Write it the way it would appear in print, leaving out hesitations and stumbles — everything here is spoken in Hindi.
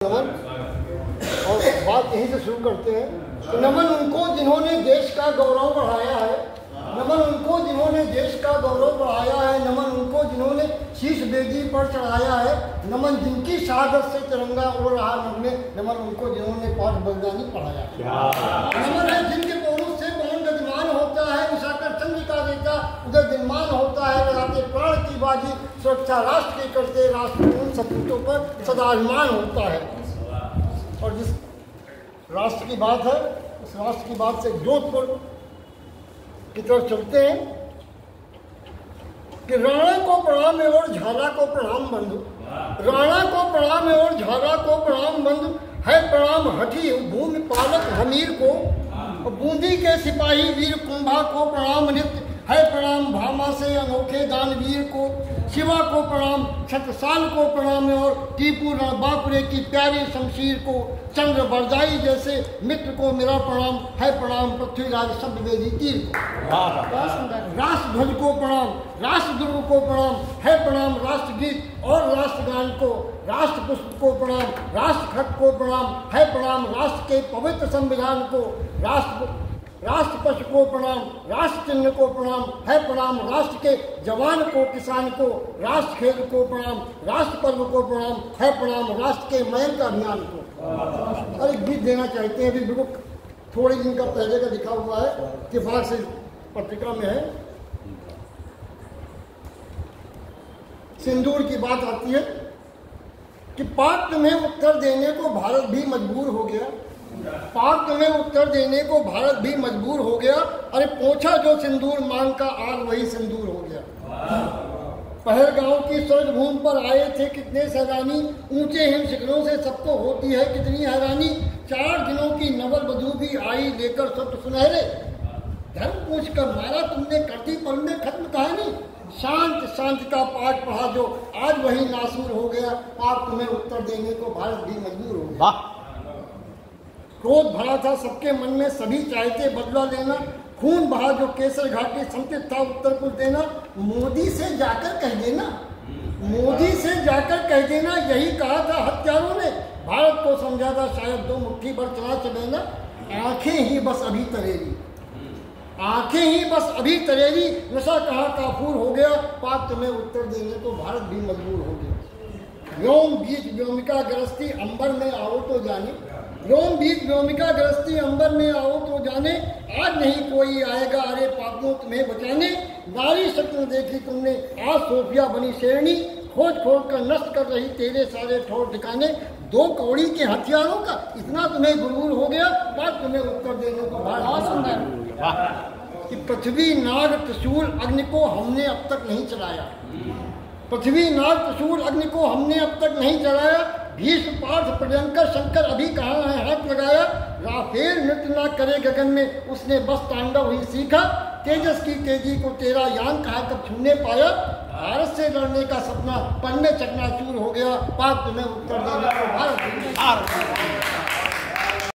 नमन। और बात यहीं से शुरू करते हैं कि नमन उनको जिन्होंने देश का गौरव बढ़ाया है, नमन उनको जिन्होंने देश का गौरव बढ़ाया है, नमन उनको जिन्होंने शीश बेदी पर चढ़ाया है, नमन जिनकी शहादत से तिरंगा उड़ रहा मन में, नमन उनको जिन्होंने पाठ बलिदानी पढ़ाया। नमन है जिनके पौरुष से पवन गतिमान होता है, उषाकर चंद्रिका देता उधर दिनमान होता है, लगाते प्राण की बाजी सुरक्षा राष्ट्र की करते, राष्ट्र उन सपूतों पर सदा अभिमान होता है। और जिस राष्ट्र की बात है उस राष्ट्र की बात से जोधपुर की तरफ चलते हैं कि राणा को प्रणाम और झाला को प्रणाम बंधु, राणा को प्रणाम और झाला को प्रणाम बंधु, है प्रणाम हठी भूमि पालक हमीर को, बूंदी के सिपाही वीर कुंभा को प्रणाम नित्य, है प्रणाम भामा से अनोखे दानवीर को, शिवा को प्रणाम छत्रसाल को प्रणाम और टीपू रणबांकुरे की प्यारी शमशीर को, चंद्र बरदाई जैसे मित्र को मेरा प्रणाम, है प्रणाम पृथ्वीराज शब्दवेदी तीर को, राष्ट्र ध्वज को प्रणाम, राष्ट्र दुर्ग को प्रणाम, है प्रणाम राष्ट्रगीत और राष्ट्रगान को, राष्ट्र पुष्प को प्रणाम, राष्ट्र खत को प्रणाम, है प्रणाम राष्ट्र के पवित्र संविधान को, राष्ट्र पशु को प्रणाम, राष्ट्र चिन्ह को प्रणाम, है प्रणाम राष्ट्र के जवान को किसान को, राष्ट्र खेल को प्रणाम, राष्ट्र पर्व को प्रणाम, है प्रणाम राष्ट्र के मयंक अभियान को। और एक गीत देना चाहते हैं, अभी बिल्कुल थोड़े दिन का पहले का लिखा हुआ है, इत्तेफाक से पत्रिका में है। सिंदूर की बात आती है कि पाक तुम्हें उत्तर देने को भारत भी मजबूर हो गया, पाक तुम्हें उत्तर देने को भारत भी मजबूर हो गया, अरे पोंछा जो सिंदूर मांग का आग वही सिंदूर हो गया। पहलगांव की स्वर्ग भूमि पर आए थे कितने सैलानी, ऊंचे हिम शिखरों से सबको होती है कितनी हैरानी, 4 दिनों की नवल वधू भी आई लेकर सब सुनहरे, धर्म पूछ कर मारा तुमने कर दी पल में खत्म कहानी, शांत शांत का पाठ पढ़ा जो आज वही नासूर हो गया, पाक तुम्हें उत्तर देने को भारत भी मजबूर हो गया। क्रोध भरा था सबके मन में, सभी चाहते बदला लेना, खून बहा जो केसर घाटी संकित था उत्तर कुछ देना, मोदी से जाकर कह देना, मोदी से जाकर कह देना, यही कहा था हत्यारों ने, भारत को समझा था शायद 2 मुट्ठी भर चना चबेना, आंखें ही बस अभी तरेरी, आंखें ही बस अभी तरेरी, नशा कहा काफूर हो गया, पाक तुम्हें उत्तर देने को भारत भी मजबूर हो गया। व्योम बीच व्योमिका गरजती अंबर में आओ तो जाने, व्योम बीच व्योमिका गरजती अंबर में आओ तो जाने, आज नहीं कोई आएगा अरे पापों तुम्हें बचाने, नारी शक्ल देखी तुमने आज सोफिया बनी शेरनी, खोज खोज कर नष्ट कर रही तेरे सारे ठोर ठिकाने, 2 कौड़ी के हथियारों का इतना तुम्हें गुरूर हो गया, बात तुम्हें उत्तर देने को बहुत सुंदर कि पृथ्वी नाग त्रिशूल अग्नि को हमने अब तक नहीं चलाया, पृथ्वी नाग त्रिशूल अग्नि को हमने अब तक नहीं चलाया, भीष्म पार्थ प्रियंकर शंकर अभी कहाँ है हाथ लगाया, राफेल नृत्य ना करे गगन में उसने बस तांडव ही सीखा, तेजस की तेजी को तेरा यान कहा कब छूने पाया, भारत से लड़ने का सपना पन्ने चकनाचूर हो गया, पाक तुम्हें उत्तर देने को भारत